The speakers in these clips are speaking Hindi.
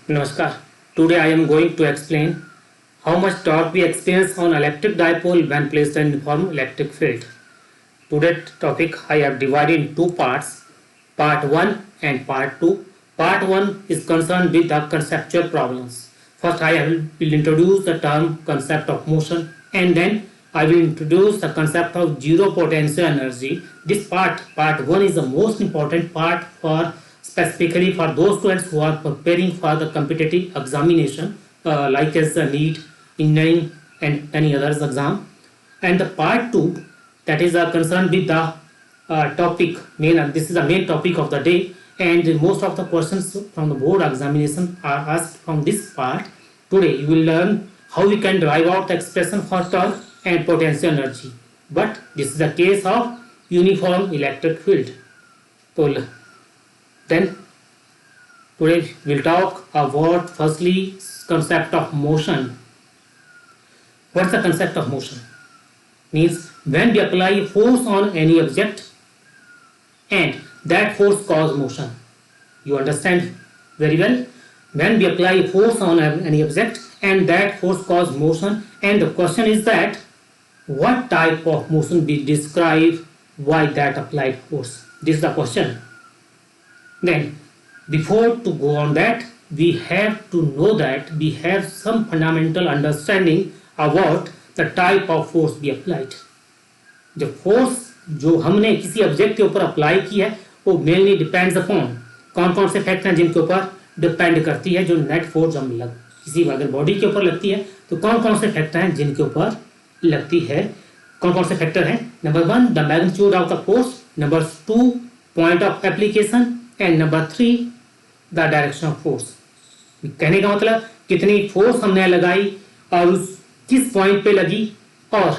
Namaskar. Today I am going to explain how much torque we experience on electric dipole when placed in uniform electric field. Today's topic I have divided in two parts, part 1 and part 2. Part 1 is concerned with the conceptual problems. First I will introduce the term concept of motion and then I will introduce the concept of zero potential energy. This part 1 is the most important part for specifically for those students who are preparing for the competitive examination like as the NEET, engineering and any others exam. And the part 2 that is concerned with the topic this is the main topic of the day, and most of the questions from the board examination are asked from this part. Today you will learn how we can derive out the expression for torque and potential energy, but this is the case of uniform electric field. So then today we'll talk about firstly concept of motion. What's the concept of motion? Means when we apply force on any object and that force cause motion. You understand very well? When we apply force on any object and that force cause motion, and the question is that what type of motion we describe by that applied force. This is the question. Then before to go on that, we have to know that we have some fundamental understanding about the type of force we applied. जो फोर्स जो हमने किसी ऑब्जेक्ट के ऊपर अप्लाई की है वो मेनली डिपेंड्स अपॉन कौन कौन से फैक्टर हैं जिनके ऊपर डिपेंड करती है जो नेट फोर्स हम किसी अगर बॉडी के ऊपर लगती है तो कौन कौन से फैक्टर हैं जिनके ऊपर लगती है. कौन कौन से फैक्टर हैं? Number 1 the magnitude of the force, number 2 point of application and number 3 the direction of force. कहने का मतलब कितनी फोर्स हमने लगाई और उस किस पॉइंट पे लगी और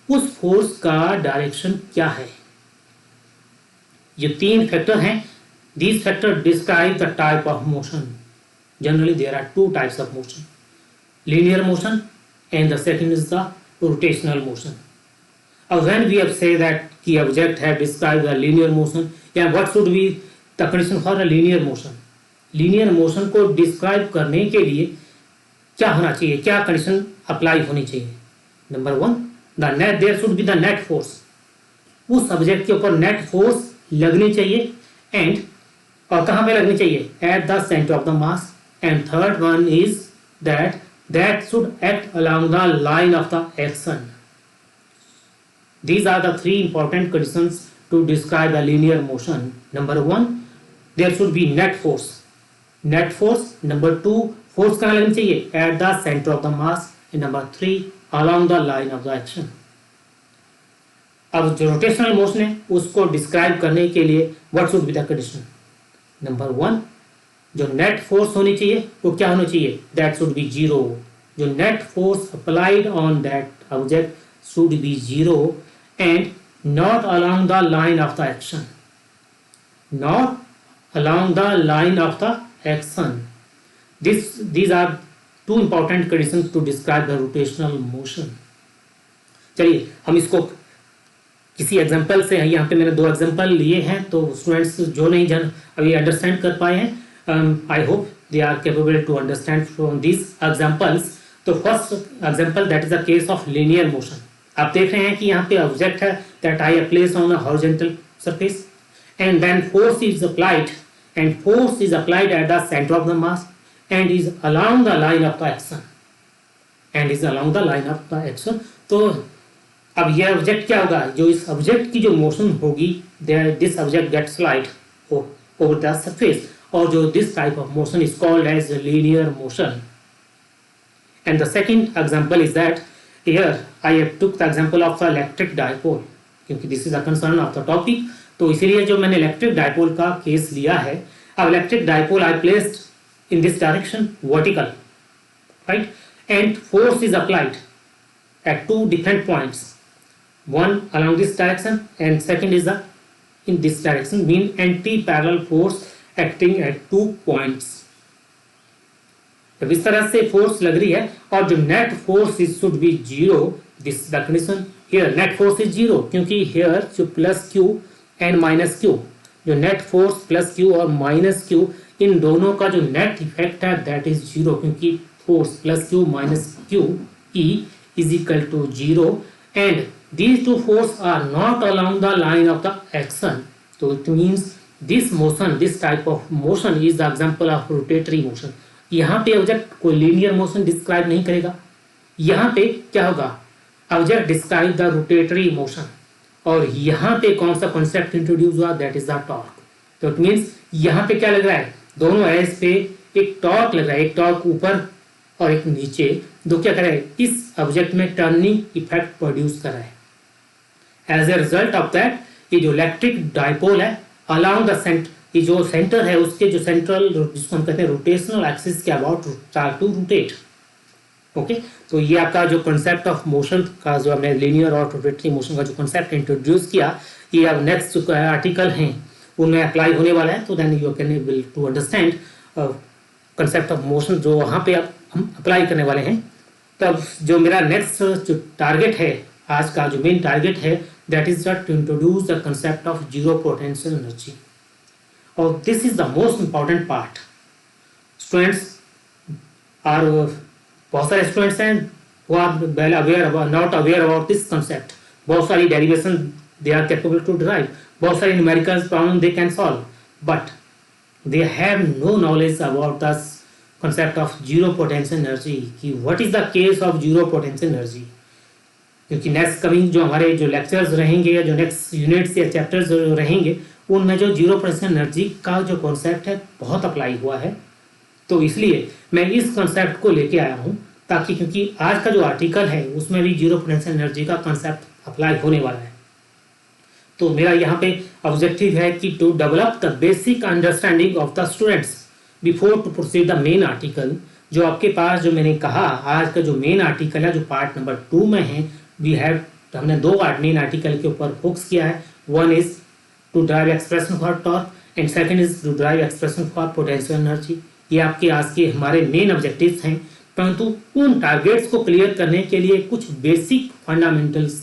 उस फोर्स का डायरेक्शन क्या है. ये तीन फैक्टर हैं. These factors describe the type of motion. Generally there are two types of motion, linear motion and the second is the rotational motion. When we have say that the object have described the linear motion, yeah, what should be the condition for a linear motion? Linear motion को describe करने के लिए क्या होना चाहिए, क्या कंडीशन अप्लाई होनी चाहिए? Number 1 the net there should be the net force. उस ऑब्जेक्ट के ऊपर नेट फोर्स लगनी चाहिए एंड और कहाँ पे लगनी चाहिए? Eight the centre of the mass. And third one is that should act along the line of the action. These are the three important conditions to describe the linear motion. Number 1 there should be net force. Net force. Number 2 force कहाँ लगनी चाहिए? At the center of the mass. And number 3 along the line of the action. अब जो रोटेशनल मोशन है उसको डिस्क्राइब करने के लिए what should be the condition? Number 1 जो नेट फोर्स होनी चाहिए वो क्या होना चाहिए? That should be zero. जो net force applied on that object should be zero and not along the line of the action. Not along the line of the action. these are two important conditions to describe the rotational motion. चलिए हम इसको किसी एग्जांपल से, यहाँ पे मैंने 2 एग्जांपल लिए हैं तो स्टूडेंट्स जो नहीं जान अभी अंडरस्टैंड कर पाए हैं, I hope they are capable to understand from this examples. तो first example that is the case of linear motion. आप देख रहे हैं कि यहाँ पे ऑब्जेक्ट है that I place on a horizontal surface and then force is applied at the centre of the mass and is along the line of the action. तो अब यह ऑब्जेक्ट क्या होगा? जो इस ऑब्जेक्ट की जो मोशन होगी this object get slide over the surface, और जो this type of motion is called as linear motion. And the second example is that here I have took the example of the electric dipole, क्योंकि this is the concern of the topic. तो इसीलिए जो मैंने इलेक्ट्रिक डायपोल का केस लिया है. अब electric dipole I placed in this direction vertical, right, and force is applied at 2 different points, one along this direction and second is in this direction, mean anti-parallel force acting at 2 points. जब इस तरह से फोर्स लग रही है और जो net force is should be zero. This the condition here. Net force is zero क्योंकि हियर जो plus q and minus q, जो नेट फोर्स प्लस क्यू और माइनस क्यू इन दोनों का जो नेट इफेक्ट है दैट इज जीरो, क्योंकि force plus q minus q E is equal to zero and these two forces are not along the line of the action. So it means this motion, this type of motion is the example of rotatory motion. यहाँ पे ऑब्जेक्ट कोई लीनियर मोशन डिस्क्राइब नहीं करेगा, यहाँ पे क्या होगा, object describe the rotatory motion, और यहाँ पे कौन सा कॉन्सेप्ट इंट्रोड्यूस हुआ, दैट इज द टॉर्क. तो इट मीन्स यहाँ पे क्या लग रहा है, दोनों एज पे एक टॉर्क लग रहा है, एक टॉर्क ऊपर और एक नीचे, दो क्या कर रहा है, इस ऑब्जेक्ट में टर्निंग इफेक्ट प्रोड्यूस कर रहा है. As a result of that ये जो इलेक्ट्रिक डाइपोल है अलाउंग द सेंटर, ये जो सेंटर है उसके जो सेंट्रल जिसको हम कहते हैं रोटेशनल एक्सिस के about start to rotate. Okay, तो ये आपका जो कंसेप्ट ऑफ मोशन का जो हमने लीनियर और रोटेटरी मोशन का जो कंसेप्ट इंट्रोड्यूस किया, ये अब नेक्स्ट जो आर्टिकल हैं उनमें अप्लाई होने वाला है. तो then you can able to understand concept of motion जो वहाँ पे हम अप्लाई करने वाले हैं. तब जो मेरा नेक्स्ट जो टारगेट है, आज का जो मेन टारगेट है, that is to introduce the concept of zero potential energy. और this is the most important part. Students are, बहुत सारे स्टूडेंट्स हैं who are well aware about, not aware about this concept. बहुत सारी derivation they are capable to derive, बहुत सारी numerical problem they can solve, but they have no knowledge about the concept of zero potential energy, कि what is the case of zero potential energy. क्योंकि नेक्स्ट कमिंग जो हमारे जो लेक्चर्स रहेंगे या जो नेक्स्ट यूनिट्स या चैप्टर्स जो रहेंगे उनमें जो जीरो पोटेंशियल एनर्जी का जो कॉन्सेप्ट है बहुत अप्लाई हुआ है. तो इसलिए मैं इस कॉन्सेप्ट को लेके आया हूँ, ताकि क्योंकि आज का जो आर्टिकल है उसमें भी जीरो पोटेंशियल एनर्जी का कॉन्सेप्ट अप्लाई होने वाला है. तो मेरा यहाँ पे ऑब्जेक्टिव है कि to develop the basic understanding of the students before to proceed the main article. जो आपके पास जो मैंने कहा आज का जो मेन आर्टिकल है जो पार्ट नंबर 2 में है, वी हैव, हमने दो मेन आर्टिकल के ऊपर फोकस किया है. One is to drive expression for torque and second is to drive expression for potential energy. ये आपके आज के हमारे मेन ऑब्जेक्टिव्स हैं, परंतु उन टारगेट्स को क्लियर करने के लिए कुछ बेसिक फंडामेंटल्स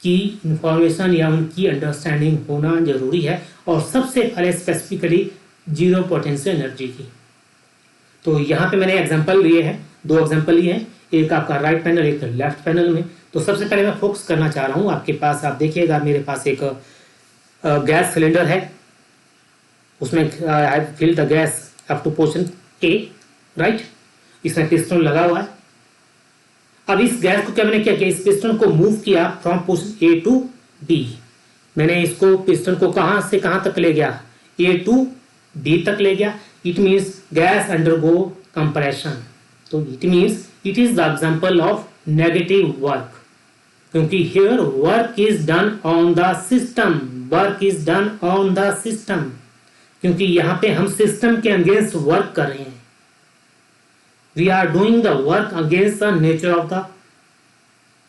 की इंफॉर्मेशन या उनकी अंडरस्टैंडिंग होना जरूरी है, और सबसे पहले स्पेसिफिकली जीरो पोटेंशियल एनर्जी की. तो यहाँ पे मैंने एग्जांपल लिए हैं, दो एग्जांपल लिए हैं, एक आपका राइट पैनल एक लेफ्ट पैनल में. तो सबसे पहले मैं फोकस करना चाह रहा हूँ, आपके पास आप देखिएगा मेरे पास एक गैस सिलेंडर है, उसमें आई fill the gas up to portion A, right. इसमें पिस्टन लगा हुआ है. अब इस गैस को क्या मैंने क्या किया, इस पिस्टन को मूव किया from portion A to B. मैंने इसको पिस्टन को कहाँ से कहाँ तक ले गया, ए टू बी तक ले गया. It means gas undergo compression. तो it means it is the example of negative work, क्योंकि here work is done on the system, work is done on the system, क्योंकि यहाँ पे हम सिस्टम के अगेंस्ट वर्क कर रहे हैं. We are doing the work against the nature of the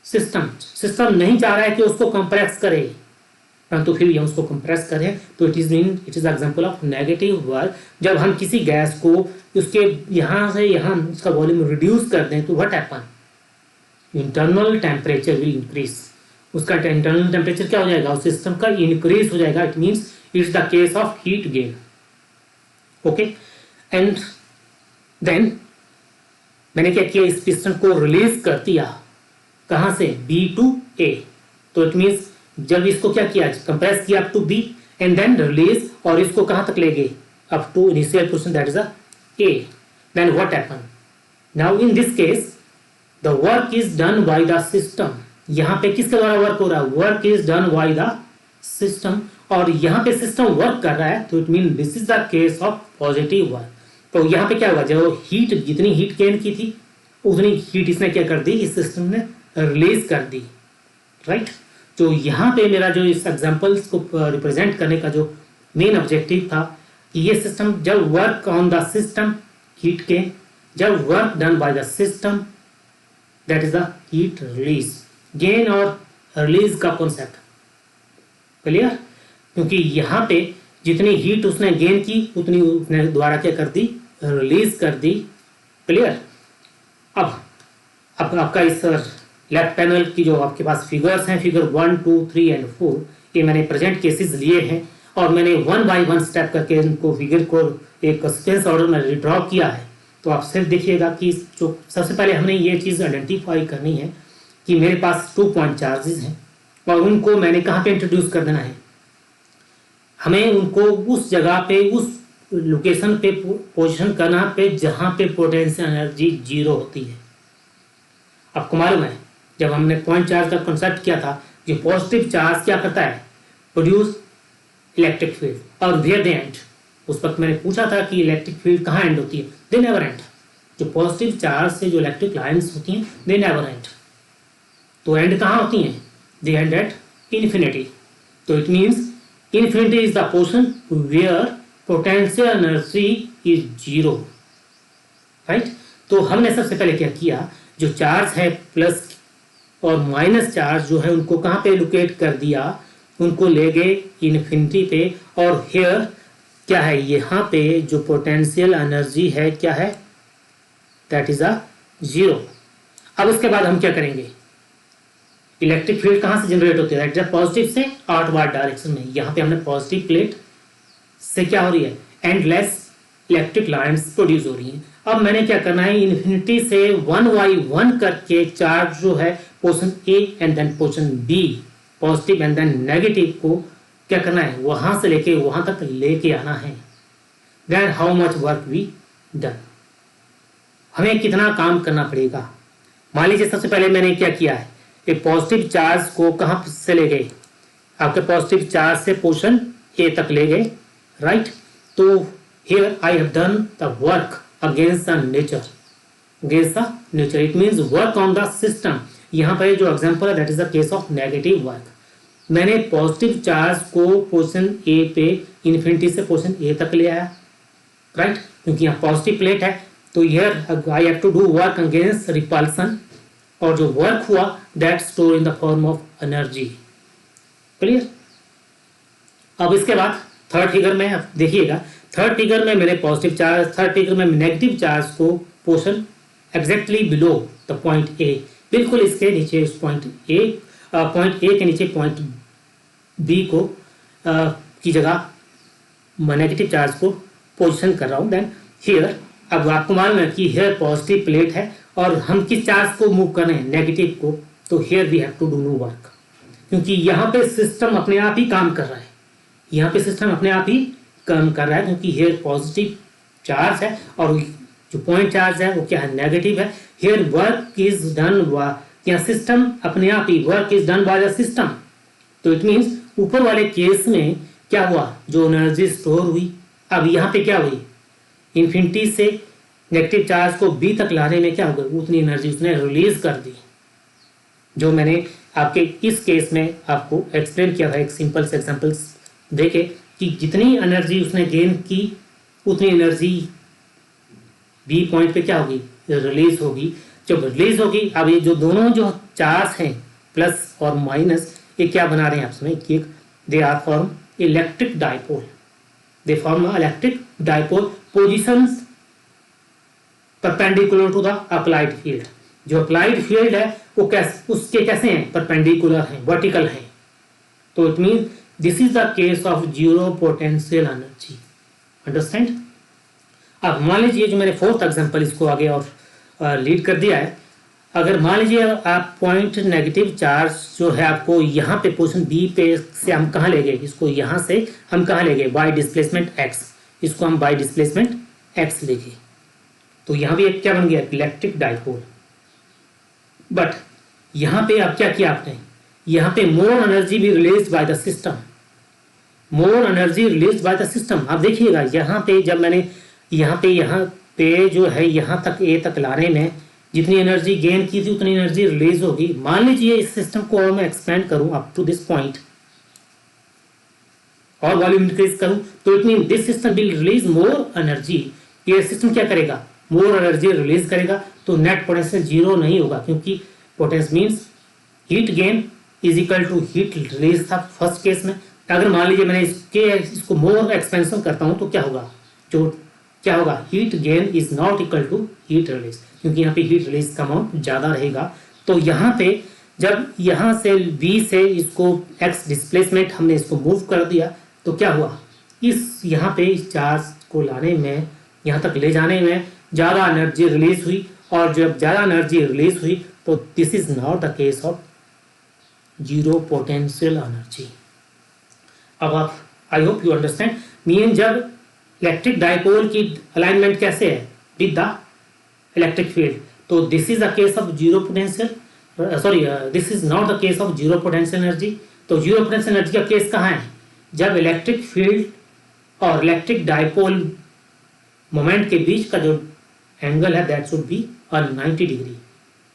system. System नहीं चाह रहा है कि उसको कंप्रेस करे, परंतु फिर हम उसको कंप्रेस करें. तो it is example of negative work. जब हम किसी गैस को उसके यहाँ से यहाँ उसका वॉल्यूम रिड्यूस कर दें तो what happen, internal temperature will increase. उसका इंटरनल टेम्परेचर क्या हो जाएगा, उस सिस्टम का इंक्रीज हो जाएगा. It means it's the case of heat gain. Okay, and then मैंने क्या किया, इस पिस्टन को रिलीज कर दिया, कहाँ से, बी टू ए. तो इट मीन्स जब इसको क्या किया, कंप्रेस किया up to B and then release, और इसको कहाँ तक ले गए, up to initial position that is a A. Then what happen, now in this case the work is done by the system. यहाँ पे किसके द्वारा वर्क हो रहा है, work is done by the system, और यहाँ पे सिस्टम वर्क कर रहा है. तो it mean this is the case of positive work. तो यहाँ पे क्या होगा, जो हीट जितनी हीट गेन की थी उतनी हीट इसने क्या कर दी, इस सिस्टम ने रिलीज कर दी, राइट. तो यहाँ पे मेरा जो इस एग्जांपल्स को रिप्रेजेंट करने का जो मेन ऑब्जेक्टिव था कि ये सिस्टम जब work on the system heat के, जब work done by the system that is the heat release. Gain और रिलीज का कॉन्सेप्ट क्लियर, क्योंकि यहाँ पे जितनी हीट उसने गेन की उतनी उसने द्वारा क्या कर दी, रिलीज कर दी. क्लियर. अब आपका इस लेफ्ट पैनल की जो आपके पास फिगर्स हैं, फिगर 1, 2, 3 एंड 4, ये मैंने प्रेजेंट केसेस लिए हैं, और मैंने 1 बाय 1 स्टेप करके इनको फिगर को एक सीक्वेंस ऑर्डर में ड्रॉ किया है, तो आप सिर्फ देखिएगा कि जो सबसे पहले हमने ये चीज़ आइडेंटिफाई करनी है कि मेरे पास 2 पॉइंट चार्जेस हैं और उनको मैंने कहाँ पे इंट्रोड्यूस कर देना है। हमें उनको उस जगह पे, उस लोकेशन पे पोजीशन करना पे जहाँ पे पोटेंशियल एनर्जी 0 होती है। आपको मालूम है जब हमने पॉइंट चार्ज का कंसेप्ट किया था, जो पॉजिटिव चार्ज क्या करता है, प्रोड्यूस इलेक्ट्रिक फील्ड, और वेयर दे एंड। उस वक्त मैंने पूछा था कि इलेक्ट्रिक फील्ड कहाँ एंड होती है, दे नेवर एंड। जो पॉजिटिव चार्ज से जो इलेक्ट्रिक लाइंस होती हैं दे नेवर एंड। तो एंड कहाँ होती हैं, दे एंड एट इन्फिनिटी। तो it means infinity is the portion where potential energy is 0, right. तो हमने सबसे पहले क्या किया, जो चार्ज है प्लस और माइनस चार्ज जो है उनको कहाँ पे लोकेट कर दिया, उनको ले गए इन्फिनिटी पे, और हियर क्या है, यहाँ पे जो पोटेंशियल एनर्जी है क्या है, दैट इज 0। अब उसके बाद हम क्या करेंगे, इलेक्ट्रिक फील्ड कहाँ से जनरेट होती है, जब पॉजिटिव से आउटवर्ड डायरेक्शन में। यहाँ पे हमने पॉजिटिव प्लेट से क्या हो रही है, एंडलेस इलेक्ट्रिक लाइंस प्रोड्यूस हो रही हैं। अब मैंने क्या करना है, इन्फिनिटी से 1 बाय 1 करके चार्ज जो है portion A and then portion B, positive and then negative को क्या करना है, वहां से लेके वहां तक लेके आना है। Then how much work we done, हमें कितना काम करना पड़ेगा। मान लीजिए सबसे पहले मैंने क्या किया है, एक पॉजिटिव चार्ज को कहां से ले गए, आपके पॉजिटिव चार्ज से पोर्शन ए तक ले गए, राइट। तो here I have done the work against the nature, against the nature, it means work on the system. यहाँ पर जो एग्जाम्पल है that is the case of negative work. मैंने पॉजिटिव चार्ज को पोर्शन ए पे इन्फिनिटी से पोर्शन ए तक ले आया, राइट, क्योंकि यहाँ पॉजिटिव प्लेट है। तो here I have to do work against repulsion, और जो वर्क हुआ that store in the form of energy, clear. अब इसके बाद थर्ड फिगर में आप देखिएगा, थर्ड फिगर में मैंने पॉजिटिव चार्ज, थर्ड फिगर में नेगेटिव चार्ज को portion exactly below the point A, बिल्कुल इसके नीचे उस पॉइंट ए के नीचे पॉइंट बी को की जगह नेगेटिव चार्ज को पोजीशन कर रहा हूँ। देन हियर अब आपको मालूम है कि हियर पॉजिटिव प्लेट है और हम किस चार्ज को मूव कर रहे हैं, नेगेटिव को। तो here we have to do no work, क्योंकि यहाँ पे सिस्टम अपने आप ही काम कर रहा है, यहाँ पे सिस्टम अपने आप ही काम कर रहा है, क्योंकि हियर पॉजिटिव चार्ज है और जो पॉइंट चार्ज है वो क्या है, नेगेटिव है। हियर वर्क इज डन, यहाँ सिस्टम अपने आप ही, work is done by the system. तो इट मीन्स ऊपर वाले केस में क्या हुआ, जो एनर्जी स्टोर हुई, अब यहाँ पे क्या हुई, इन्फिनिटी से नेगेटिव चार्ज को बी तक लाने में क्या हो गई, उतनी एनर्जी उसने रिलीज कर दी। जो मैंने आपके इस केस में आपको एक्सप्लेन किया था, एक सिंपल से एग्जांपल्स देखे कि जितनी एनर्जी उसने गेन की उतनी एनर्जी बी पॉइंट पे क्या होगी, रिलीज होगी। जब रिलीज होगी, अब ये जो दोनों जो चार्ज हैं प्लस और माइनस, ये क्या बना रहे हैं आपने कि they are form electric dipole, they form electric dipole positions perpendicular to the applied field. जो अप्लाइड फील्ड है वो कैसे, उसके कैसे हैं, परपेंडिकुलर हैं, वर्टिकल हैं। तो it mean this is the case of zero potential energy, understand. अब मान लीजिए जो मैंने फोर्थ एग्जांपल इसको आगे और लीड कर दिया है, अगर मान लीजिए आप पॉइंट नेगेटिव चार्ज जो है आपको यहाँ पे पोजीशन बी पे से हम कहाँ ले गए, इसको यहाँ से हम कहाँ ले गए, बाय डिस्प्लेसमेंट एक्स, इसको हम बाय डिस्प्लेसमेंट एक्स ले गए। तो यहाँ भी एक क्या बन गया, इलेक्ट्रिक डाइपोल। बट यहाँ पे अब क्या किया आपने, यहाँ पे मोर एनर्जी भी release by the system, more energy release by the system. आप देखिएगा यहाँ पे जब मैंने यहाँ पे जो है यहाँ तक ए तक लाने में जितनी एनर्जी गेन की थी उतनी एनर्जी रिलीज होगी। मान लीजिए इस सिस्टम को और मैं एक्सपेंड करूं अप टू दिस पॉइंट और वॉल्यूम इंक्रीज करूं, तो it mean this system will release more energy. ये सिस्टम क्या करेगा, मोर एनर्जी रिलीज करेगा। तो नेट पोटेंशियल जीरो नहीं होगा, क्योंकि potential means heat gain is equal to heat release था फर्स्ट केस में। अगर मान लीजिए मैंने इसको मोर एक्सपेंशन करता हूं तो क्या होगा, जो क्या होगा, heat gain is not equal to heat release, क्योंकि यहाँ पे हीट रिलीज का अमाउंट ज़्यादा रहेगा। तो यहाँ पे जब यहाँ से बी से इसको एक्स डिस्प्लेसमेंट हमने इसको मूव कर दिया, तो क्या हुआ, इस यहाँ पे इस चार्ज को लाने में, यहाँ तक ले जाने में ज़्यादा एनर्जी रिलीज हुई, और जब ज़्यादा एनर्जी रिलीज हुई तो this is not the case of zero potential energy. अब आप, आई होप यू अंडरस्टैंड, मीन जब इलेक्ट्रिक डाइपोल की अलाइनमेंट कैसे है विद द इलेक्ट्रिक फील्ड, तो this is the case of zero potential, sorry this is not the case of zero potential energy. तो जीरो पोटेंशियल एनर्जी का केस कहाँ है, जब इलेक्ट्रिक फील्ड और इलेक्ट्रिक डाइपोल मोमेंट के बीच का जो एंगल है that should B 90 degree,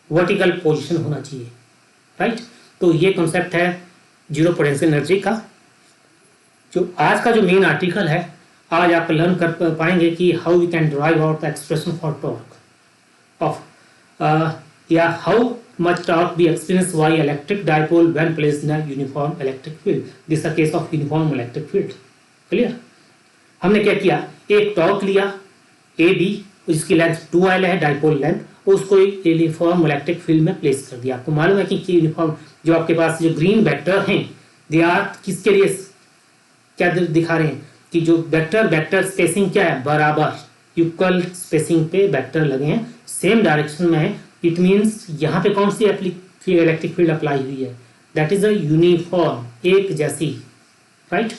vertical position होना चाहिए, राइट। तो ये कॉन्सेप्ट है जीरो पोटेंशियल एनर्जी का। जो आज का जो मेन आर्टिकल है, आज आप लर्न कर पाएंगे कि how we can derive out the expression for torque of या how much torque we experience by electric dipole when placed in a uniform electric field. This is a case of uniform electric field. Clear? हमने क्या किया, एक टॉर्क लिया ए बी, जिसकी लेंथ 2L है, डाइपोल लेंथ, उसको एक यूनिफॉर्म इलेक्ट्रिक फील्ड में प्लेस कर दिया। आपको मालूम है कि यूनिफॉर्म जो आपके पास जो ग्रीन वेक्टर हैं दे आर किसके लिए क्या दिखा रहे हैं कि जो वेक्टर स्पेसिंग क्या है, बराबर इक्वल स्पेसिंग पे वेक्टर लगे हैं, सेम डायरेक्शन में है। इट मीन्स यहाँ पे कौन सी इलेक्ट्रिक फील्ड अप्लाई हुई है, दैट इज अ यूनिफॉर्म, एक जैसी, राइट।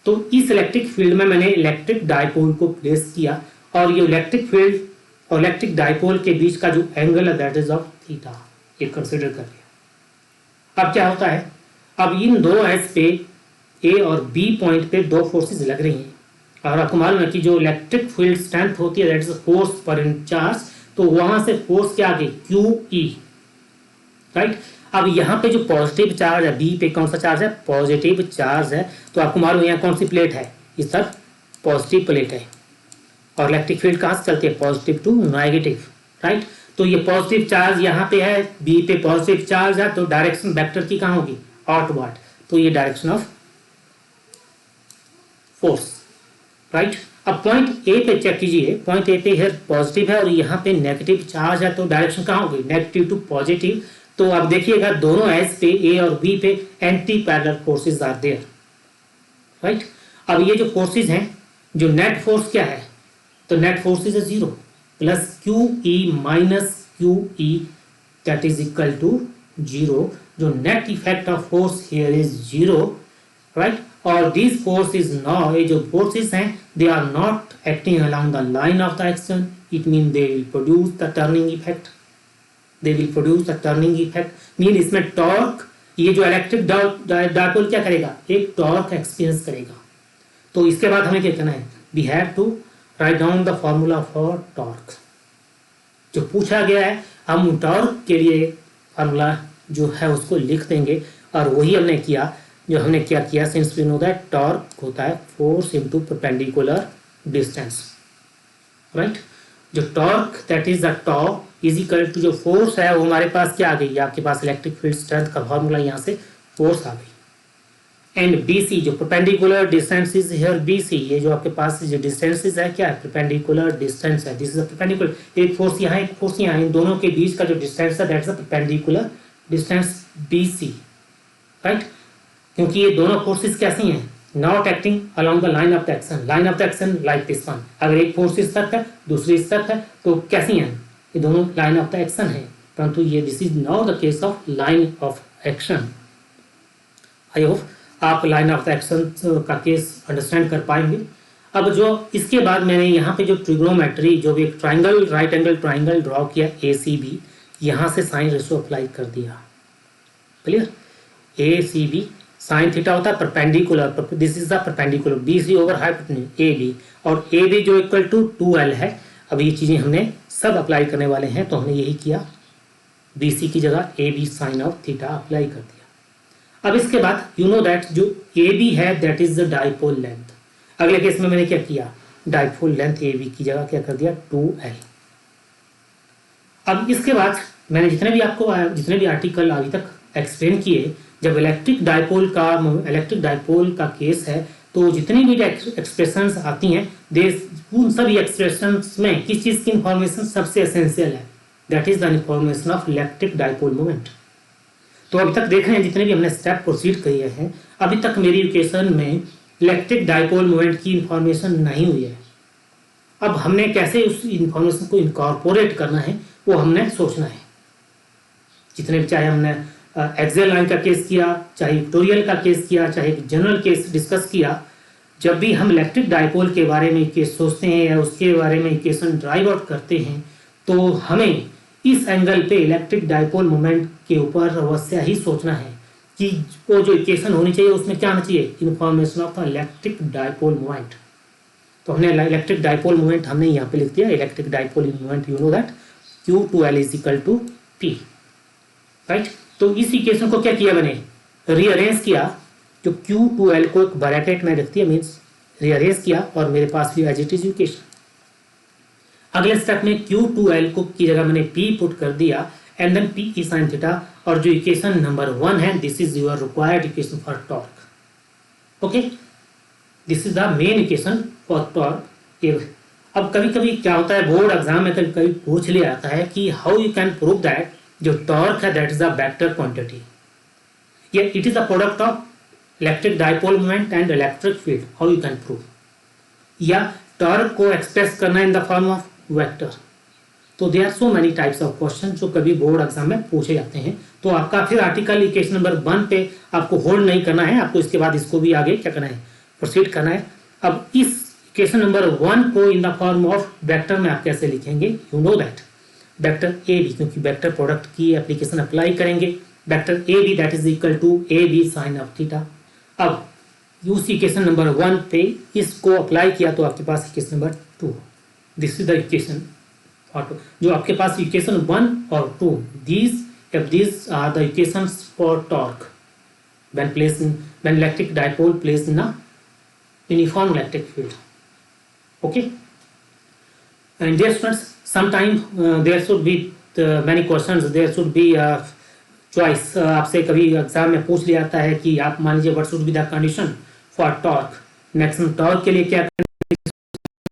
तो इस इलेक्ट्रिक फील्ड में मैंने इलेक्ट्रिक डाइपोल को प्लेस किया, और ये इलेक्ट्रिक फील्ड और इलेक्ट्रिक डाइपोल के बीच का जो एंगल है दैट इज ऑफ थीटा, ये कंसिडर कर लिया। अब क्या होता है, अब इन दो एज पे ए और बी पॉइंट पे दो फोर्सेस लग रही हैं, और आपको मालूम है कि जो इलेक्ट्रिक फील्ड स्ट्रेंथ होती है that is force per unit charge, तो वहां से फोर्स क्या आ गई, क्यू ई, राइट। अब यहाँ पे जो पॉजिटिव चार्ज है, बी पे कौन सा चार्ज है, पॉजिटिव चार्ज है, तो आपको मालूम है यहाँ कौन सी प्लेट है, इस तरफ पॉजिटिव प्लेट है, और इलेक्ट्रिक फील्ड कहाँ से चलती है, पॉजिटिव टू नेगेटिव, राइट। तो ये पॉजिटिव चार्ज यहाँ पे है, बी पे पॉजिटिव चार्ज है, तो डायरेक्शन वेक्टर की कहाँ होगी, आउटवर्ड, तो ये डायरेक्शन ऑफ फोर्स, राइट। अब पॉइंट ए पे चेक कीजिए, पॉइंट ए पे हियर पॉजिटिव है और यहाँ पे नेगेटिव चार्ज है, तो डायरेक्शन कहाँ होगी, नेगेटिव टू पॉजिटिव। तो अब देखिएगा दोनों एज पे ए और बी पे anti parallel forces are there, right. अब ये जो फोर्सेस हैं, जो नेट फोर्स क्या है, तो net force is 0 plus q E minus q E that is equal to 0। जो net effect of force here is 0, right. और these forces now, ये जो forces हैं, they are not acting along the line of the action. It means they will produce the turning effect. They will produce the turning effect. Mean इसमें टॉर्क, ये जो इलेक्ट्रिक डाइपोल क्या करेगा, एक टॉर्क एक्सपीरियंस करेगा। तो इसके बाद हमें क्या करना है, we have to write down the formula for torque. जो पूछा गया है, हम टॉर्क के लिए फार्मूला जो है उसको लिख देंगे, और वही हमने किया। जो हमने क्या किया, since we know that torque होता है force into perpendicular distance, right. जो torque that is the tau is equal to जो फोर्स है वो हमारे पास क्या आ गई, आपके पास इलेक्ट्रिक फील्ड स्ट्रेंथ का फॉर्मूला यहाँ से फोर्स आ गई। एंड BC जो perpendicular distance is here BC, ये जो आपके पास जो डिस्टेंसेस है क्या है, परपेंडिकुलर डिस्टेंस है, दिस इज अ परपेंडिकुलर, एक फोर्स यहाँ एक फोर्स यहाँ, इन दोनों के बीच का जो डिस्टेंस है that's a perpendicular distance BC, right. क्योंकि ये दोनों फोर्सेस कैसी हैं, not acting along the line of the action, line of the action like this one, अगर एक फोर्स इस तरफ है दूसरी इस तरफ है तो कैसी हैं, ये दोनों लाइन ऑफ द एक्शन है, परंतु ये this is not the case of line of action. I hope आप लाइन ऑफ द एक्शन का केस अंडरस्टैंड कर पाएंगे। अब जो इसके बाद मैंने यहाँ पे जो ट्रिग्नोमेट्री, जो भी एक triangle, right angle triangle draw किया ACB, यहाँ से साइन रेशो अप्लाई कर दिया, क्लियर। ACB साइन थीटा होता है perpendicular, this is the perpendicular BC over hypotenuse AB, और AB जो इक्वल टू 2L है। अब ये चीज़ें हमने सब अप्लाई करने वाले हैं, तो हमने यही किया, BC की जगह AB sine of theta apply कर दिया। अब इसके बाद यू नो दैट जो AB है that is the dipole length. अगले केस में मैंने क्या किया, डाइपोल लेंथ AB की जगह क्या कर दिया, 2L। अब इसके बाद मैंने जितने भी आर्टिकल अभी तक एक्सप्लेन किए, जब इलेक्ट्रिक डाइपोल का केस है तो जितनी भी एक्सप्रेशंस आती हैं, उन सभी एक्सप्रेशंस में किस चीज़ की इंफॉर्मेशन सबसे एसेंशियल है, that is the information of electric dipole moment. तो अभी तक देख रहे हैं जितने भी हमने स्टेप प्रोसीड किए हैं, अभी तक मेरी एजुकेशन में इलेक्ट्रिक डाइपोल मोमेंट की इंफॉर्मेशन नहीं हुई है। अब हमने कैसे उस इंफॉर्मेशन को इनकॉर्पोरेट करना है वो हमने सोचना है। जितने भी, चाहे हमने एक्सेल लाइन का केस किया, चाहे इक्टोरियल का केस किया, चाहे जनरल केस डिस्कस किया, जब भी हम इलेक्ट्रिक डाइपोल के बारे में केस सोचते हैं या उसके बारे में इक्वेशन ड्राइव आउट करते हैं तो हमें इस एंगल पे इलेक्ट्रिक डाइपोल मोमेंट के ऊपर अवश्य ही सोचना है कि वो जो इक्वेशन होनी चाहिए उसमें क्या आना चाहिए, information of electric dipole moment. तो हमने इलेक्ट्रिक डाइपोल मोमेंट हमने यहाँ पे लिख दिया, electric dipole moment you know that Q2L is equal to P, right. तो इस इक्वेशन को क्या किया मैंने, रीअरेंज किया, जो Q2L को एक ब्रैकेट में रख दिया, मीन्स रीअरेंज किया और मेरे पास भी एज इट इज इक्वेशन। अगले स्टेप में Q2L को की जगह मैंने P पुट कर दिया and then P E sine theta, और जो इक्वेशन नंबर 1 है, this is your required equation for torque. Okay, this is the main equation for torque. अब कभी कभी क्या होता है, बोर्ड एग्जाम में कभी कभी पूछ लिया जाता है कि how you can prove that जो टॉर्क है that is the vector quantity, या it is the product of electric dipole moment and electric field, how you can prove, या टॉर्क को एक्सप्रेस करना in the form of vector. तो there are so many types of question जो कभी बोर्ड एग्जाम में पूछे जाते हैं। तो आपका फिर आर्टिकल इक्वेशन नंबर 1 पे आपको होल्ड नहीं करना है, आपको इसके बाद इसको भी आगे क्या करना है, प्रोसीड करना है। अब इस इक्वेशन नंबर 1 को in the form of vector में आप कैसे लिखेंगे, you know that vector A B, क्योंकि वेक्टर प्रोडक्ट की एप्लीकेशन अप्लाई करेंगे, vector A B that is equal to A B sine of theta. अब उस इक्वेशन नंबर 1 पे इसको अप्लाई किया तो आपके पास equation number 2, this is the equation for, जो आपके पास इक्वेशन 1 और 2, these are the equations for torque when placed in, when electric dipole placed in a uniform electric field. Okay, and dear students, sometime there should be many questions, there should be choice। आपसे कभी एग्जाम में पूछ लिया जाता है कि आप मान लीजिए what should be the condition for torque, maximum torque के लिए क्या,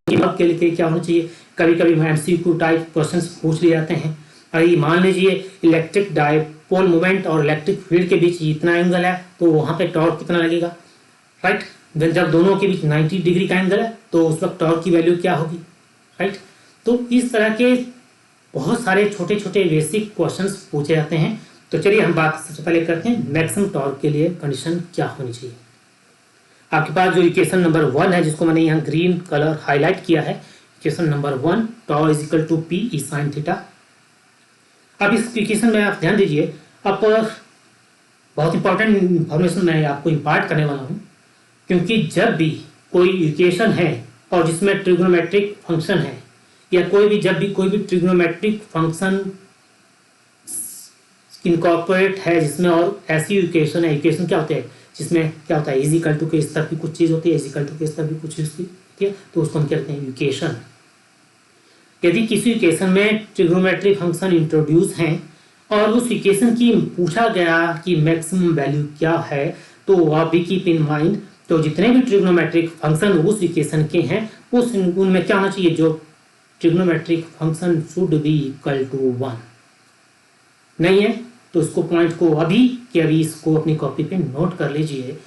टॉर्क के लिए क्या होना चाहिए। कभी कभी एमसीक्यू टाइप क्वेश्चंस पूछ लिए जाते हैं। अरे मान लीजिए इलेक्ट्रिक डाइपोल मोमेंट और इलेक्ट्रिक फील्ड के बीच इतना एंगल है तो वहाँ पे टॉर्क कितना लगेगा, राइट। जब दोनों के बीच 90 डिग्री का एंगल है तो उस वक्त टॉर्क की वैल्यू क्या होगी, राइट। तो इस तरह के बहुत सारे छोटे छोटे बेसिक क्वेश्चंस पूछे जाते हैं। तो चलिए हम बात सबसे पहले करते हैं मैक्सिमम टॉर्क के लिए कंडीशन क्या होनी चाहिए। आपके पास जो इक्वेशन नंबर 1 है, जिसको मैंने यहाँ ग्रीन कलर हाईलाइट किया है, equation number 1 tau is equal to P E sine theta. अब इस इक्वेशन में आप ध्यान दीजिए, अब बहुत इंपॉर्टेंट इंफॉर्मेशन मैं आपको इम्पार्ट करने वाला हूँ, क्योंकि जब भी कोई इक्वेशन है और जिसमें ट्रिग्नोमेट्रिक फंक्शन है, या जब भी कोई भी ट्रिग्नोमेट्रिक फंक्शन इनकॉर्पोरेट है जिसमें, और ऐसी इक्वेशन है, इक्वेशन क्या होते हैं जिसमें क्या होता है, इज इक्वल टू के इस तरफ भी कुछ चीज़ होती है, इज इक्वल टू के इस तरफ भी कुछ चीज़ होती है, तो उसको हम कहते हैं इक्वेशन। यदि किसी इक्वेशन में ट्रिग्नोमेट्रिक फंक्शन इंट्रोड्यूस हैं और उस इक्वेशन की पूछा गया कि मैक्सिमम वैल्यू क्या है, तो आप भी कीप इन माइंड, तो जितने भी ट्रिग्नोमेट्रिक फंक्शन उस इक्वेशन के हैं उनमें क्या होना चाहिए, जो trigonometric function should be equal to 1। नहीं है तो इसको पॉइंट को अभी इसको अपनी कॉपी पे नोट कर लीजिए।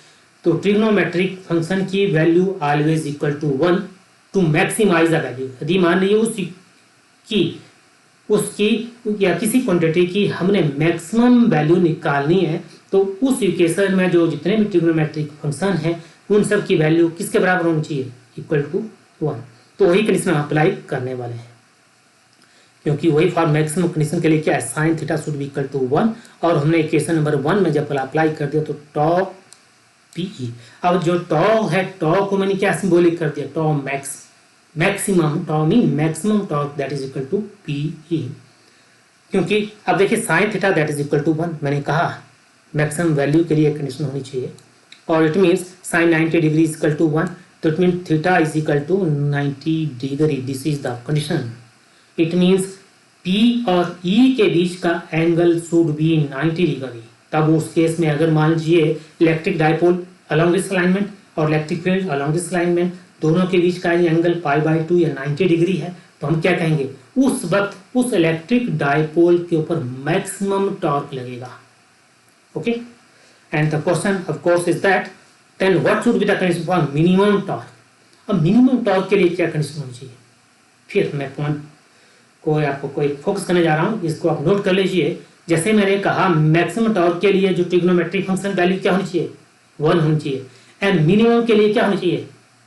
तो ट्रिग्नोमेट्रिक फंक्शन की value always equal to 1 to maximise the value. यदि मान लीजिए उसकी या किसी क्वांटिटी की हमने मैक्सिमम वैल्यू निकालनी है, तो उस इक्वेशन में जो जितने भी ट्रिग्नोमेट्रिक फंक्शन हैं उन सब की वैल्यू किसके बराबर होनी चाहिए, इक्वल टू 1। तो वही कंडीशन हम अप्लाई करने वाले हैं, क्योंकि वही फॉर मैक्सिमम कंडीशन के लिए क्या है, sine theta should be equal to 1, और हमने इक्वेशन नंबर 1 में जब अप्लाई कर दिया तो टॉ पीई। अब जो टॉ है, टॉ को मैंने क्या सिंबॉलिक कर दिया, tau maximum, tau mean maximum torque that is equal to PE. क्योंकि अब देखिए sine theta that is equal to 1, मैंने कहा मैक्सिमम वैल्यू के लिए कंडीशन होनी चाहिए, और it means sine 90 degree is equal to 1, तो it mean theta is equal to 90 degree, this is the condition. It means P और E के बीच का एंगल शुड बी 90 डिग्री। तब उस केस में अगर मान लीजिए electric dipole along this alignment और electric field along this alignment, दोनों के बीच का एंगल π/2 या 90 डिग्री है, तो हम क्या कहेंगे, उस वक्त उस इलेक्ट्रिक डाइपोल के ऊपर मैक्सिमम टॉर्क लगेगा। Okay, and the question of course is that then what should be the condition for minimum torque. अब मिनिमम टॉर्क के लिए क्या कंडीशन होनी चाहिए, फिर मैं पॉइंट को आपको कोई फोकस करने जा रहा हूँ, इसको आप नोट कर लीजिए। जैसे मैंने कहा मैक्सिमम टॉर्क के लिए जो ट्रिग्नोमेट्रिक फंक्शन वैल्यू क्या होनी चाहिए, 1 होनी चाहिए, एंड मिनिमम के लिए क्या होनी चाहिए,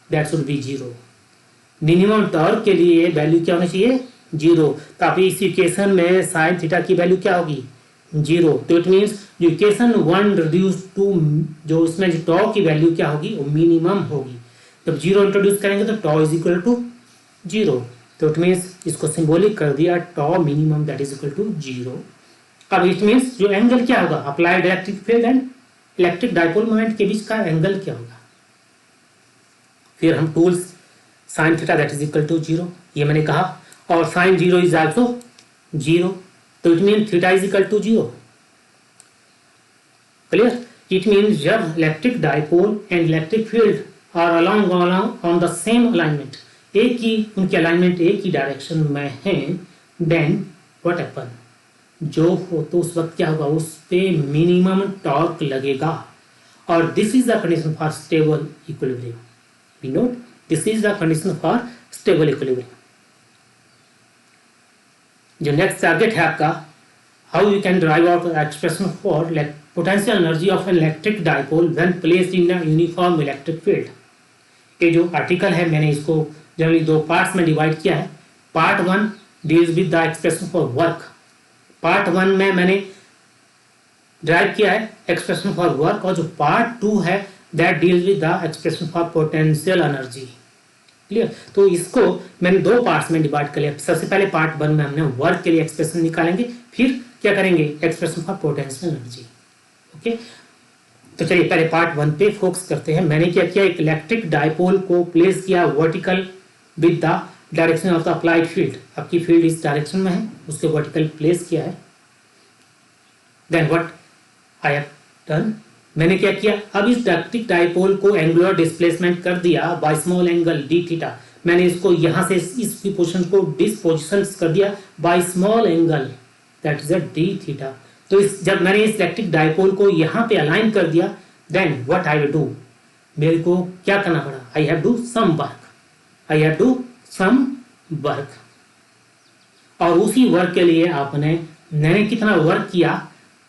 that should B 0। Minimum torque के लिए वैल्यू क्या होनी चाहिए, 0। तो आप इस इक्वेशन में साइन थीटा की वैल्यू क्या होगी, 0। तो इट मीन्स जो इक्वेशन 1 रिड्यूस टू जो उसमें जो टॉ की वैल्यू क्या होगी, वो मिनिमम होगी। जब 0 इंट्रोड्यूस करेंगे तो टॉ इज इक्वल टू 0। तो इट मीन्स इसको सिंबॉलिक कर दिया, tau minimum that is equal to 0। अब इट मीन्स जो एंगल क्या होगा applied electric field and electric dipole moment के बीच का एंगल क्या होगा। फिर हम tools sine theta that is equal to 0 ये मैंने कहा, और साइन 0 इज आल्सो 0। तो it mean theta is equal to 0। Clear. It means जब electric dipole and electric field are along on the same alignment, एक ही उनके अलाइनमेंट एक ही डायरेक्शन में है, देन व्हाट हैपन, जो हो तो उस वक्त क्या होगा, उस पे मिनिमम टॉर्क लगेगा। और this is the condition for stable equilibrium. We note this is the condition for stable equilibrium. जो नेक्स्ट टारगेट है आपका, how you can drive out expression for potential energy of an electric dipole when placed in a uniform electric field. ये जो आर्टिकल है मैंने इसको जनरली 2 पार्ट्स में डिवाइड किया है। Part 1 deals with the expression for work. Part 1 में मैंने ड्राइव किया है एक्सप्रेशन फॉर वर्क, और जो पार्ट 2 है that deals with the expression for potential energy. Clear. तो इसको मैंने 2 पार्ट्स में डिवाइड कर लिया। सबसे पहले पार्ट 1 में हमने वर्क के लिए एक्सप्रेशन निकालेंगे, फिर क्या करेंगे expression for potential energy. Okay, तो चलिए पहले पार्ट 1 पे फोकस करते हैं। मैंने क्या किया, एक इलेक्ट्रिक डाइपोल को प्लेस किया vertical with the direction of the applied field. आपकी फील्ड इस डायरेक्शन में है, उसके वर्टिकल प्लेस किया है। Then what I have done, मैंने क्या किया, अब इस इलेक्ट्रिक डाइपोल को एंगुलर डिस्प्लेसमेंट कर दिया by small angle d theta. मैंने इसको यहां से इस पोजीशन को डिस्पोजिशन कर दिया by small angle that is a D theta. तो इस जब मैंने इस इलेक्ट्रिक डाइपोल को यहाँ पे अलाइन कर दिया, then what I will do, मेरे को क्या करना पड़ा, I have do some work, I have do some work. और उसी वर्क के लिए मैंने कितना वर्क किया,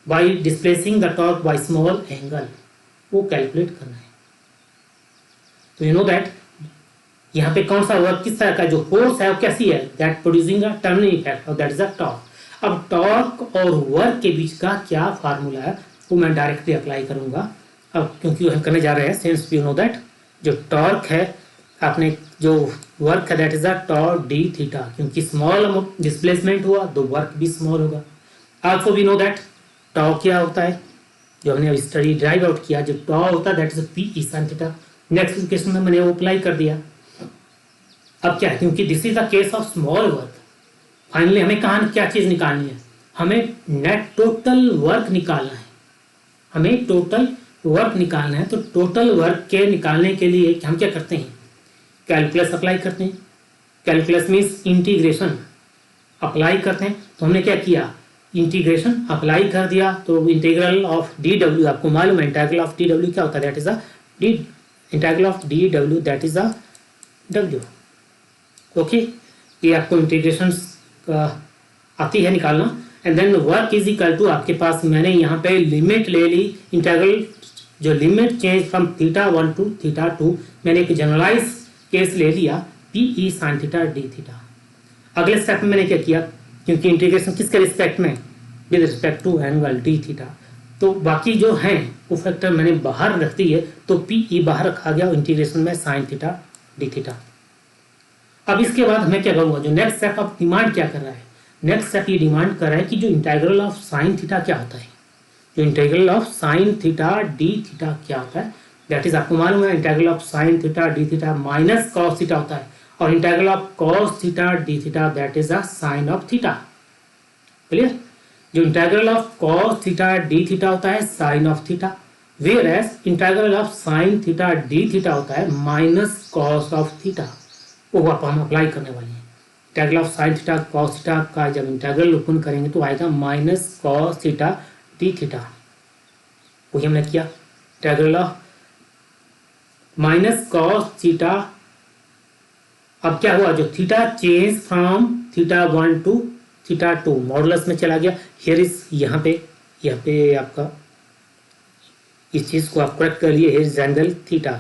by displacing the torque by small angle, वो कैलकुलेट करना है। तो यू नो दैट यहाँ पे कौन सा वर्क किस तरह का, जो फोर्स है वो कैसी है, that producing a turning effect और दैट इज अ टॉर्क। अब टॉर्क और वर्क के बीच का क्या फार्मूला है वो मैं डायरेक्टली अप्लाई करूंगा। अब क्योंकि हम करने जा रहे हैं, सिंस वी नो दैट जो टॉर्क है, आपने जो वर्क है that is a torque d theta, क्योंकि स्मॉल डिस्प्लेसमेंट हुआ तो वर्क भी स्मॉल होगा। Also we know that torque क्या होता है, जो हमने अभी स्टडी ड्राइव आउट किया, जो टॉर्क होता है that is P E sine theta. Next equation में मैंने वो अप्लाई कर दिया। अब क्या है, क्योंकि this is the case of small work, finally हमें कहाँ क्या चीज निकालनी है, हमें नेट टोटल वर्क निकालना है, हमें टोटल वर्क निकालना है। तो टोटल वर्क के निकालने के लिए हम क्या करते हैं, कैलकुलस अप्लाई करते हैं। कैलकुलस मीन्स इंटीग्रेशन अप्लाई करते हैं। तो हमने क्या किया, इंटीग्रेशन अप्लाई कर दिया। तो इंटीग्रल ऑफ डी डब्ल्यू, आपको मालूम है इंटीग्रल ऑफ डी डब्ल्यू क्या होता है, that is a d integral of d W that is a W. Okay, ये आपको इंटीग्रेशन आती है निकालना। And then work is equal to, आपके पास मैंने यहाँ पे लिमिट ले ली, इंटीग्रल जो limit change from theta 1 to theta 2, मैंने एक जनरलाइज केस ले लिया P E sine theta d theta. अगले स्टेप में मैंने क्या किया, क्योंकि इंटीग्रेशन किसके रिस्पेक्ट में, with respect to angle d theta, तो बाकी जो हैं वो फैक्टर मैंने बाहर रख दी है, तो पी ई बाहर रखा गया इंटीग्रेशन में साइन थीटा डी थीटा। अब इसके बाद मैं क्या करूँगा, जो नेक्स्ट स्टेप अब डिमांड क्या कर रहा है, नेक्स्ट स्टेप ये डिमांड कर रहा है कि जो इंटीग्रल ऑफ साइन थीटा क्या होता है, जो integral of sine theta d theta क्या होता है, दैट इज आपको मालूम है integral of sine theta d theta minus cos theta होता है, और integral of cos theta d theta that is a sine of theta. Clear. जो integral of cos theta d theta होता है sine of theta, whereas integral of sine theta d theta होता है माइनस कॉस ऑफ थीटा। वो आप हम अप्लाई करने वाले हैं। Integral of sine theta cos theta का जब इंटीग्रल ओपन करेंगे तो आएगा minus cos theta d theta. वही हमने किया, integral of minus cos theta, अब क्या हुआ, जो theta change from theta 1 to theta 2 modulus में चला गया। हियर इज यहाँ पे आपका इस चीज को आप करेक्ट कर लिए, here is angle theta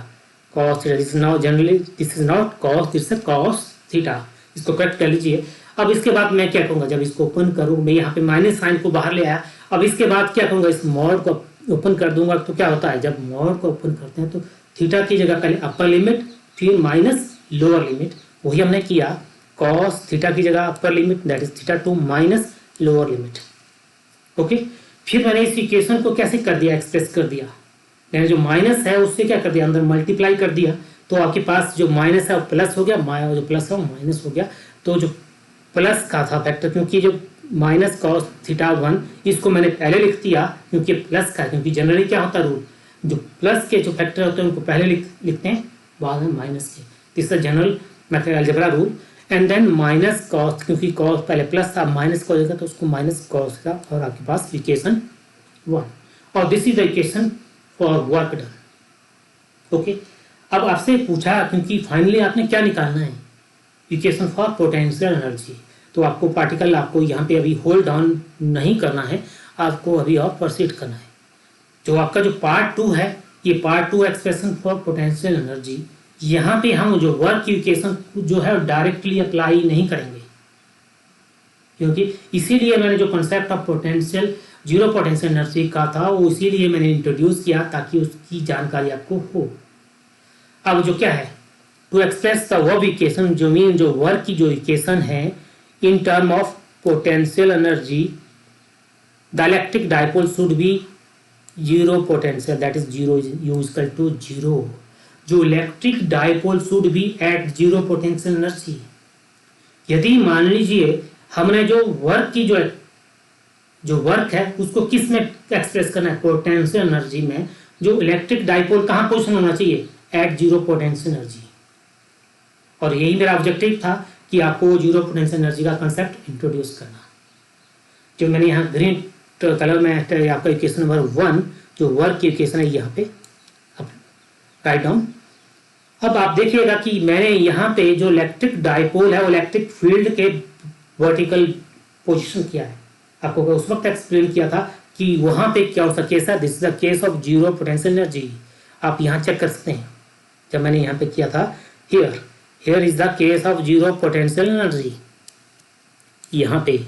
cos theta, this is now generally this is not cos, this is cos theta, इसको करेक्ट कर लीजिए। अब इसके बाद मैं क्या कहूँगा, जब इसको ओपन करूँ, मैं यहाँ पे माइनस साइन को बाहर ले आया, अब इसके बाद क्या कहूँगा, इस मॉड को ओपन कर दूंगा तो क्या होता है, जब मॉड को ओपन करते हैं तो थीटा की जगह पहले अपर लिमिट फिर माइनस लोअर लिमिट, वही हमने किया, कॉस थीटा की जगह upper limit that is theta 2 minus lower limit. Okay, फिर मैंने इस इक्वेशन को कैसे कर दिया, एक्सप्रेस कर दिया, मैंने जो माइनस है उससे क्या कर दिया, अंदर मल्टीप्लाई कर दिया, तो आपके पास जो माइनस है वो प्लस हो गया, जो प्लस है वो माइनस हो गया। तो जो प्लस का था फैक्टर, क्योंकि जो माइनस कॉस थीटा 1 इसको मैंने पहले लिख दिया क्योंकि प्लस का, क्योंकि जनरली क्या होता है रूल, जो प्लस के जो फैक्टर होते हैं उनको पहले लिखते हैं बाद में माइनस के, this is general method algebra rule. And then minus cos, क्योंकि कॉस पहले प्लस था, माइनस का हो जाएगा तो उसको माइनस कॉस का, और आपके पास इक्वेशन 1, और this is the equation for work done. Okay, अब आपसे पूछा, क्योंकि फाइनली आपने क्या निकालना है, इक्वेशन फॉर पोटेंशियल एनर्जी, तो आपको पार्टिकल आपको यहाँ पे अभी होल्ड डाउन नहीं करना है, आपको अभी और प्रोसीड करना है। जो आपका जो पार्ट 2 है, ये part 2 expression for potential energy, यहाँ पे हम जो वर्क की इक्वेशन जो है डायरेक्टली अप्लाई नहीं करेंगे, क्योंकि इसीलिए मैंने जो concept of potential zero potential energy का था वो इसीलिए मैंने इंट्रोड्यूस किया ताकि उसकी जानकारी आपको हो। अब जो क्या है, to express the work equation, जो मीन जो वर्क की जो इक्वेशन है in term of potential energy, the electric dipole should be zero potential, that is zero U equal to zero, जो electric dipole should be at zero potential energy. यदि मान लीजिए हमने जो वर्क की जो वर्क है उसको किस में एक्सप्रेस करना है, पोटेंशियल एनर्जी में, जो इलेक्ट्रिक डायपोल कहाँ पोजिशन होना चाहिए, एट जीरो पोटेंशियल एनर्जी। और यही मेरा ऑब्जेक्टिव था कि आपको जीरो पोटेंशियल एनर्जी का कंसेप्ट इंट्रोड्यूस करना। जो मैंने यहाँ ग्रीन कलर में आपका इक्वेशन नंबर 1 जो वर्क की इक्वेशन है यहाँ पे राइट डाउन। अब आप देखिएगा कि मैंने यहाँ पे जो इलेक्ट्रिक डायपोल है वो इलेक्ट्रिक फील्ड के वर्टिकल पोजीशन किया है, आपको उस वक्त एक्सप्लेन किया था कि वहाँ पे क्या हो केस है, this is the case of zero potential energy. आप यहाँ चेक कर सकते हैं, जब मैंने यहाँ पे किया था, here is the case of zero potential energy, यहाँ पे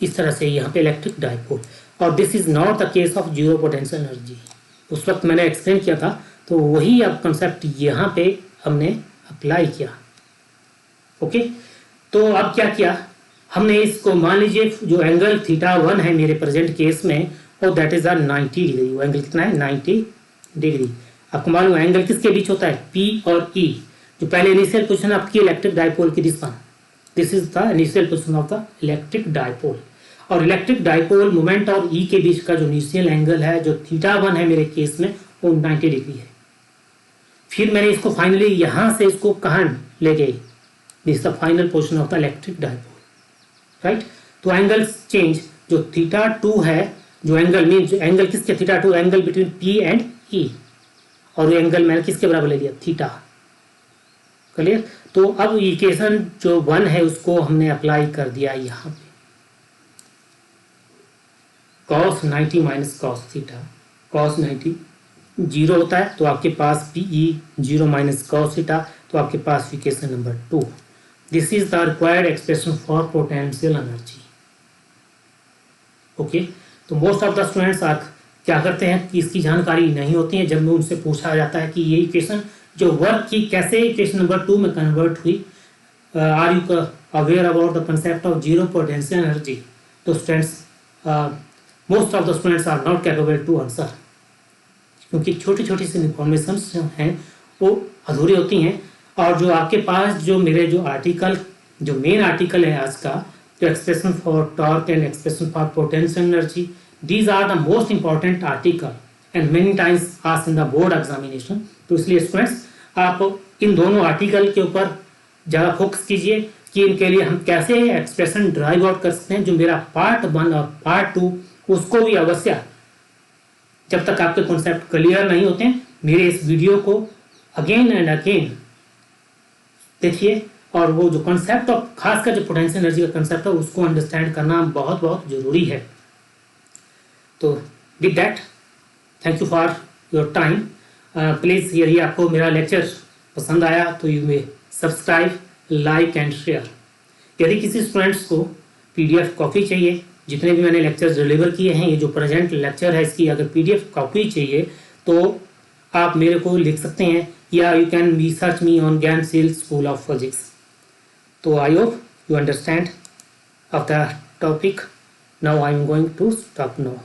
इस तरह से यहाँ पे इलेक्ट्रिक डायपोल, और this is not the case of zero potential energy. उस वक्त मैंने एक्सप्लेन किया था, तो वही अब कंसेप्ट यहाँ पे हमने अप्लाई किया। ओके, तो अब क्या किया हमने, इसको मान लीजिए जो एंगल थीटा 1 है मेरे प्रेजेंट केस में, और दैट इज 90 डिग्री। वो एंगल कितना है, 90 डिग्री। आपको मालूम है एंगल किसके बीच होता है, P और E। जो पहले इनिशियल पोजीशन आपकी इलेक्ट्रिक डायपोल की this is the initial position of the electric dipole, और इलेक्ट्रिक डायपोल मोमेंट और E के बीच का जो इनिशियल एंगल है जो थीटा 1 है मेरे केस में, वो 90 डिग्री है। फिर मैंने इसको फाइनली यहाँ से इसको कहाँ ले गए, this the final position of the electric dipole, right. तो एंगल चेंज जो थीटा 2 है, जो एंगल मीन जो एंगल किसके, theta 2 angle between P and E, और एंगल मैंने किसके बराबर ले लिया, थीटा। क्लियर। तो अब इक्वेशन जो 1 है उसको हमने अप्लाई कर दिया यहाँ पे, cos 90 minus cos theta, cos 90 zero होता है तो आपके पास PE zero minus cos theta, तो आपके पास equation number 2, this is the required expression for potential energy. Okay, तो मोस्ट ऑफ द स्टूडेंट्स क्या करते हैं कि इसकी जानकारी नहीं होती है, जब उनसे पूछा जाता है कि ये इक्वेशन जो वर्क की कैसे इक्वेशन नंबर 2 में कन्वर्ट हुई, are you aware about the concept of zero potential energy, तो students most of the students are not capable to answer, क्योंकि छोटी छोटी सी इंफॉर्मेशन हैं वो अधूरी होती हैं। और जो आपके पास जो मेरे जो आर्टिकल, जो मेन आर्टिकल है आज का, जो expression for torque and expression for potential energy, these are the most important article and many times asked in the board examination. तो इसलिए स्टूडेंट्स आप इन दोनों आर्टिकल के ऊपर ज़्यादा फोकस कीजिए कि इनके लिए हम कैसे एक्सप्रेशन ड्राइव आउट कर सकते हैं। जो मेरा पार्ट 1 और पार्ट 2 उसको भी अवश्य, जब तक आपके कॉन्सेप्ट क्लियर नहीं होते हैं, मेरे इस वीडियो को अगेन एंड अगेन देखिए, और वो जो कंसेप्ट ऑफ खासकर जो पोटेंशियल एनर्जी का कंसेप्ट है उसको अंडरस्टैंड करना बहुत बहुत जरूरी है। तो with that, thank you for your time. Please यदि आपको मेरा लेक्चर पसंद आया तो you may subscribe, like and share. यदि किसी स्टूडेंट्स को PDF कॉपी चाहिए, जितने भी मैंने लेक्चर्स डिलीवर किए हैं, ये जो प्रेजेंट लेक्चर है इसकी अगर PDF कॉपी चाहिए तो आप मेरे को लिख सकते हैं, या you can be search me on Gyansheel school of physics. तो I hope you understand of the topic. Now I am going to stop now.